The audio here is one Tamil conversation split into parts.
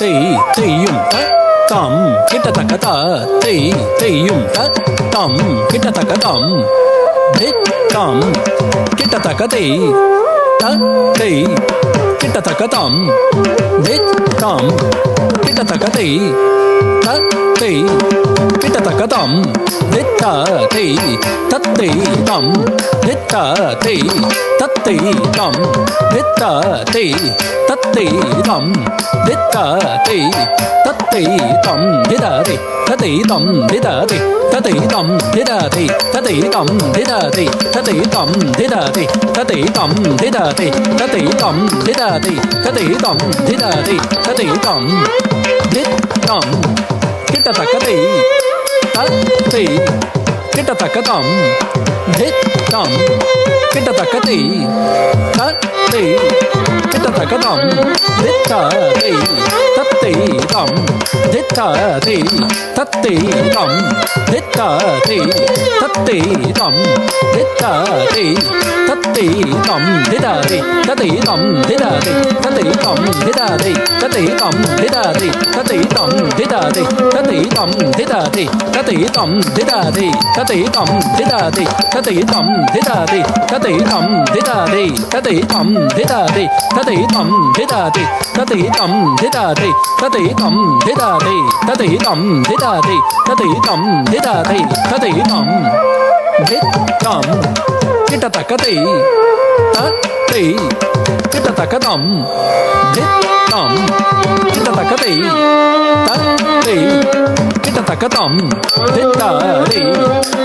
தெய்யும் த தம் கிட்டத்தக்க த தெய்யும் த தம் கிட்டத்தக்க தம் தம் கிட்டத்தக்க த கிட்டத்தக்க தம் தம் கிட்டத்தக்க த கிட்டத்தக்க தம் தத்தை தம் தத்தை தம் தத்தை தம் தத்தை தம் திததே ததை தம் திததே ததை தம் திததே ததை தம் திததே ததை தம் திததே ததை தம் திததே ததை தம் திததே ததை தம் திததே ததை தம் தம் கிட்டத்தக்க தத்தை கிட்டத்தக்க தம் தம் கிட்டத்தக்க தத்தை கிட்டத்தக்க தம் தத்தை தத்தை தம் தத்தை தத்தை தம் தத்தை தத்தை தம் தத்தை தத்தை தம் திததே ததை தம் திததே ததை தம் திததே ததை தம் திததே ததை தம் திததே ததை தம் திததே ததை தம் திததே ததை தம் திததே ததை தம் திததே ததை தம் திததே ததை தம் திததே ததை தம் திததே ததை தம் திததே ததை தம் திததே ததை தம் திததே ததை தம் திததே ததை தம் தம் கிட்டத்தக்க தத்தை கிட்டத்தக்க தம் தம் கிட்டத்தக்க தத்தை கிட்டத்தக்க தம் தத்தை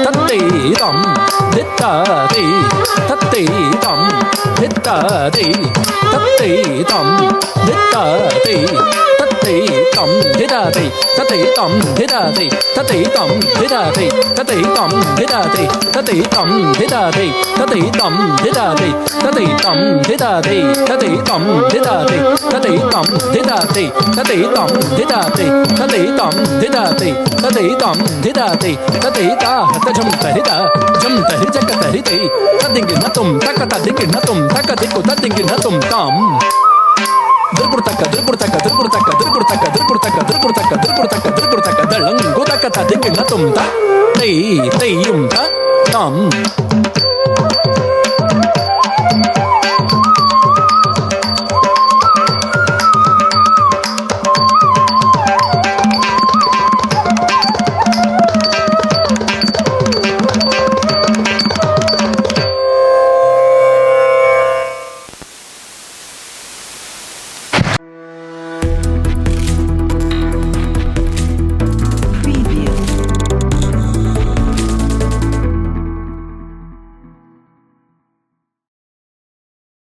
தத்தை தம் தத்தை தத்தை தம் தத்தை தத்தை தம் தத்தை தத்தை தம் திததே தத்தை தம் திததே தத்தை தம் திததே தத்தை தம் திததே தத்தை தம் திததே தத்தை தம் திததே தத்தை தம் திததே தத்தை தம் திததே தத்தை தம் திததே தத்தை தம் திததே தத்தை தம் திததே தத்தை தம் திததே தத்தை தா தஜம் தரித ஜம் தரி ஜக தரிதே தದಿಂಗಿ ನತುಂ ತಕ ತದಿಂಗಿ ನತುಂ ತಕ ದಿಕ್ಕು ತದಿಂಗಿ ನತುಂ ತಾಂ ದುರ್ಗುರ್ತಕ ದುರ್ಗುರ್ತಕ ದುರ್ಗುರ್ತಕ ದುರ್ಗುರ್ತಕ ದುರ್ಗುರ್ತಕ ದುರ್ಗುರ್ತಕ ದುರ್ಗುರ್ತಕ ದುರ್ಗುರ್ತಕ ದಳಂ ಗುದಕ ತದಿಂಗಿ ನತುಂ ತ ತೈಯುಂ ತ ತಾಂ